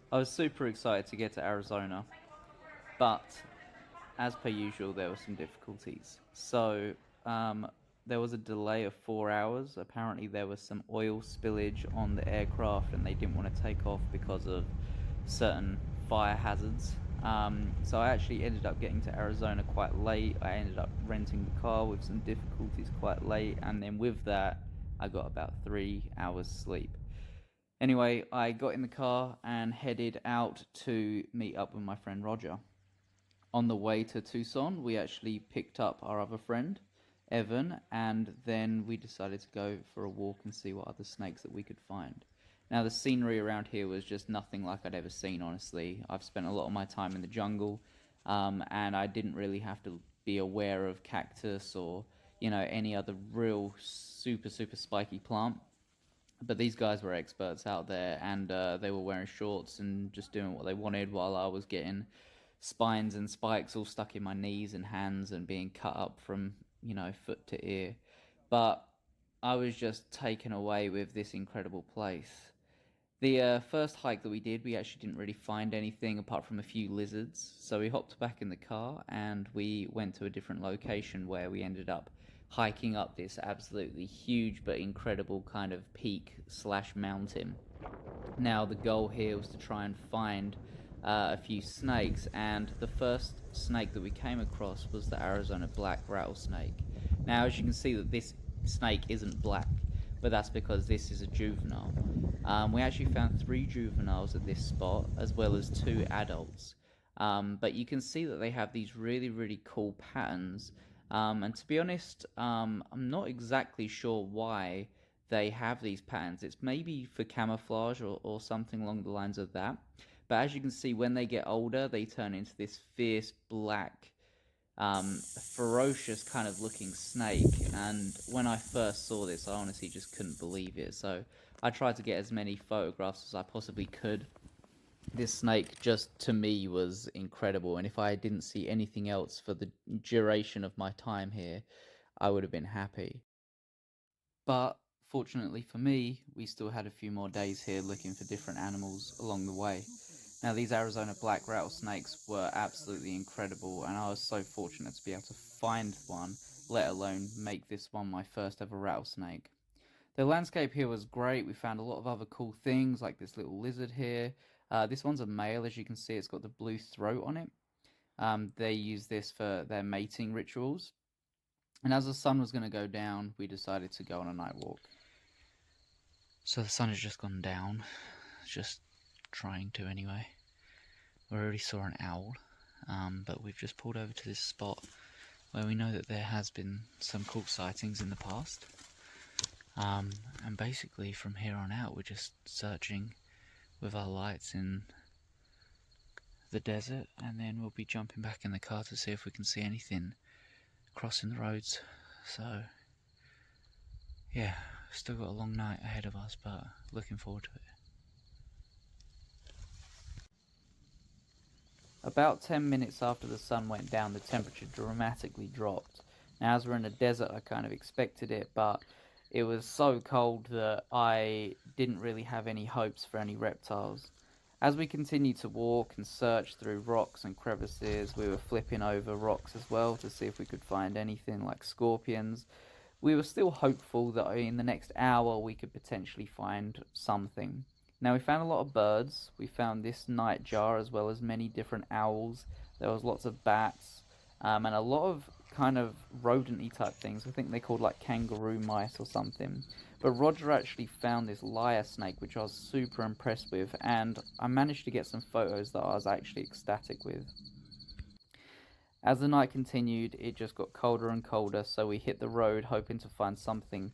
I was super excited to get to Arizona, but as per usual, there were some difficulties. Um, there was a delay of 4 hours. Apparently, there was some oil spillage on the aircraft, and they didn't want to take off because of certain fire hazards. So I actually ended up getting to Arizona quite late. I ended up renting the car with some difficulties quite late, and then with that, I got about 3 hours sleep. Anyway, I got in the car and headed out to meet up with my friend Roger. On the way to Tucson, we actually picked up our other friend, Evan, and then we decided to go for a walk and see what other snakes that we could find. Now, the scenery around here was just nothing like I'd ever seen, honestly. I've spent a lot of my time in the jungle, and I didn't really have to be aware of cactus or, any other real super, super spiky plant. But these guys were experts out there, and they were wearing shorts and just doing what they wanted while I was getting spines and spikes all stuck in my knees and hands and being cut up from, foot to ear. But I was just taken away with this incredible place. The first hike that we did, we actually didn't really find anything apart from a few lizards. So we hopped back in the car and we went to a different location where we ended up hiking up this absolutely huge but incredible kind of peak slash mountain. Now, the goal here was to try and find a few snakes, and the first snake that we came across was the Arizona black rattlesnake. Now, as you can see, that this snake isn't black, but that's because this is a juvenile. We actually found 3 juveniles at this spot, as well as 2 adults. But you can see that they have these really, really cool patterns. And to be honest, I'm not exactly sure why they have these patterns. It's maybe for camouflage or something along the lines of that. But as you can see, when they get older, they turn into this fierce black, ferocious kind of looking snake. And when I first saw this, I honestly just couldn't believe it. So I tried to get as many photographs as I possibly could. This snake just to me was incredible, and if I didn't see anything else for the duration of my time here, I would have been happy. But fortunately for me, we still had a few more days here looking for different animals along the way. Now, these Arizona black rattlesnakes were absolutely incredible, and I was so fortunate to be able to find one, let alone make this one my first ever rattlesnake. The landscape here was great. We found a lot of other cool things, like this little lizard here. This one's a male, as you can see, it's got the blue throat on it. They use this for their mating rituals. And as the sun was going to go down, we decided to go on a night walk. So the sun has just gone down, just trying to anyway. We already saw an owl, but we've just pulled over to this spot where we know that there has been some cool sightings in the past. And basically from here on out, we're just searching with our lights in the desert, and then we'll be jumping back in the car to see if we can see anything crossing the roads. So yeah, still got a long night ahead of us, but looking forward to it. About 10 minutes after the sun went down, the temperature dramatically dropped. Now, as we're in a desert, I kind of expected it, but it was so cold that I didn't really have any hopes for any reptiles. As we continued to walk and search through rocks and crevices, we were flipping over rocks as well to see if we could find anything like scorpions. We were still hopeful that in the next hour we could potentially find something. Now, we found a lot of birds. We found this nightjar as well as many different owls. There was lots of bats, and a lot of kind of rodent type things. I think they called like kangaroo mice or something. But Roger actually found this lyre snake, which I was super impressed with, and I managed to get some photos that I was actually ecstatic with. As the night continued, it just got colder and colder, so we hit the road hoping to find something,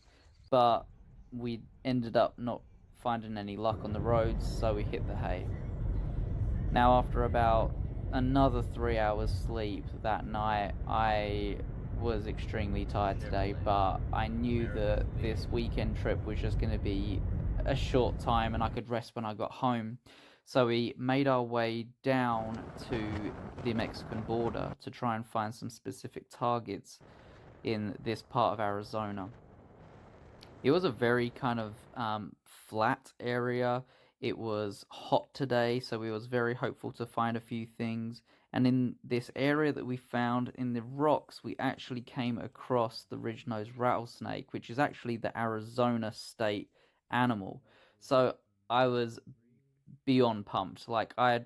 but we ended up not finding any luck on the roads, so we hit the hay. Now, after about another 3 hours sleep that night, I was extremely tired today, but I knew that this weekend trip was just going to be a short time and I could rest when I got home. So we made our way down to the Mexican border to try and find some specific targets in this part of Arizona. It was a very kind of flat area. It was hot today, so we was very hopeful to find a few things. And in this area that we found in the rocks, we actually came across the ridge-nosed rattlesnake, which is actually the Arizona state animal. So I was beyond pumped. Like, I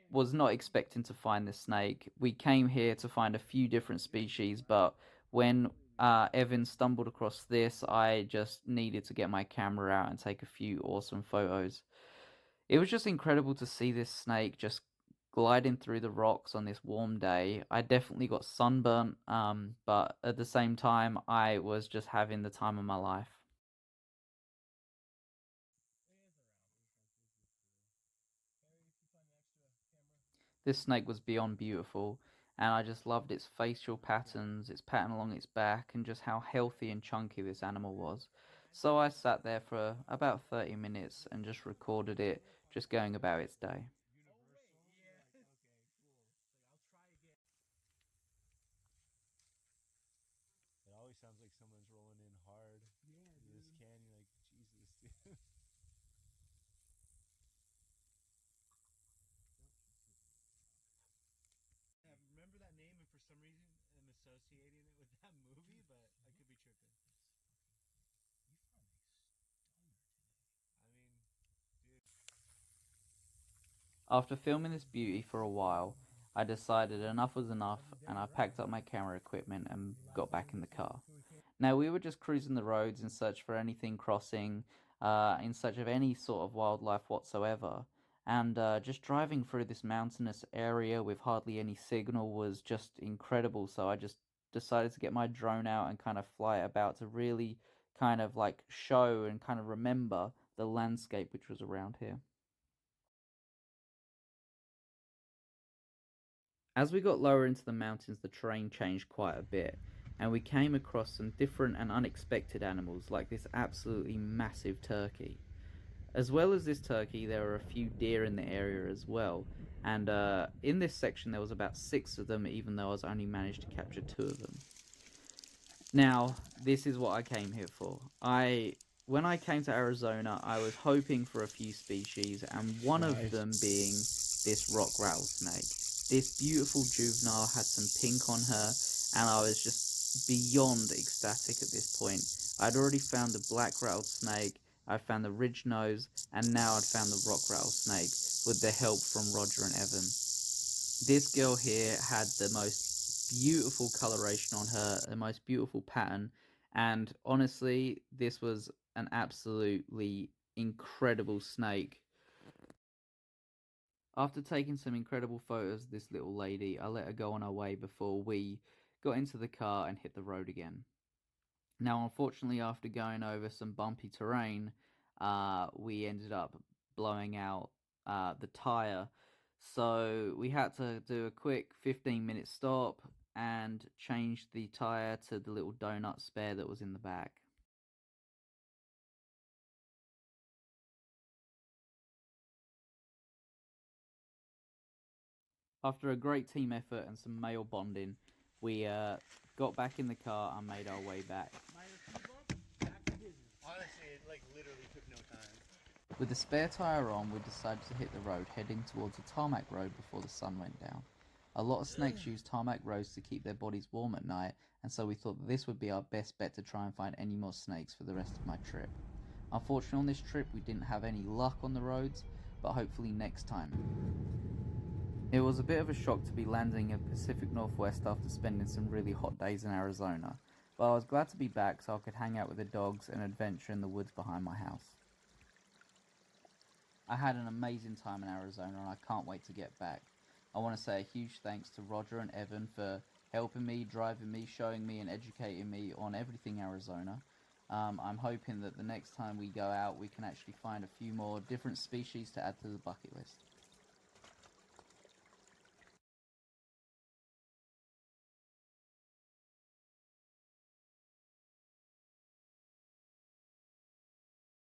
was not expecting to find this snake. We came here to find a few different species, but when Evan stumbled across this, I just needed to get my camera out and take a few awesome photos. It was just incredible to see this snake just gliding through the rocks on this warm day. I definitely got sunburnt, but at the same time, I was just having the time of my life. This snake was beyond beautiful, and I just loved its facial patterns, its pattern along its back, and just how healthy and chunky this animal was. So I sat there for about 30 minutes and just recorded it, just going about its day. It always sounds like someone's rolling in hard. This canyon, like Jesus, dude. I remember that name, and for some reason, I'm associating it with that movie, but I could be tripping. I mean, dude. After filming this beauty for a while, I decided enough was enough and I packed up my camera equipment and got back in the car. Now, we were just cruising the roads in search for anything crossing, in search of any sort of wildlife whatsoever. And just driving through this mountainous area with hardly any signal was just incredible. So I just decided to get my drone out and kind of fly it about to really kind of like show and kind of remember the landscape which was around here. As we got lower into the mountains, the terrain changed quite a bit, and we came across some different and unexpected animals, like this absolutely massive turkey. As well as this turkey, there were a few deer in the area as well, and in this section there was about six of them, even though I was only managed to capture two of them. Now, this is what I came here for. When I came to Arizona, I was hoping for a few species, and one of them being this rock rattlesnake. This beautiful juvenile had some pink on her, and I was just beyond ecstatic at this point. I'd already found the black rattlesnake, I found the ridge nose, and now I'd found the rock rattlesnake with the help from Roger and Evan. This girl here had the most beautiful coloration on her, the most beautiful pattern, and honestly, this was an absolutely incredible snake. After taking some incredible photos of this little lady, I let her go on her way before we got into the car and hit the road again. Now, unfortunately, after going over some bumpy terrain, we ended up blowing out the tire. So we had to do a quick 15-minute stop and change the tire to the little donut spare that was in the back. After a great team effort and some male bonding, we got back in the car and made our way back. Honestly, it like literally took no time. With the spare tyre on, we decided to hit the road, heading towards a tarmac road before the sun went down. A lot of snakes use tarmac roads to keep their bodies warm at night, and so we thought that this would be our best bet to try and find any more snakes for the rest of my trip. Unfortunately, on this trip, we didn't have any luck on the roads, but hopefully next time. It was a bit of a shock to be landing in Pacific Northwest after spending some really hot days in Arizona, but I was glad to be back so I could hang out with the dogs and adventure in the woods behind my house. I had an amazing time in Arizona and I can't wait to get back. I want to say a huge thanks to Roger and Evan for helping me, driving me, showing me, and educating me on everything Arizona. I'm hoping that the next time we go out, we can actually find a few more different species to add to the bucket list.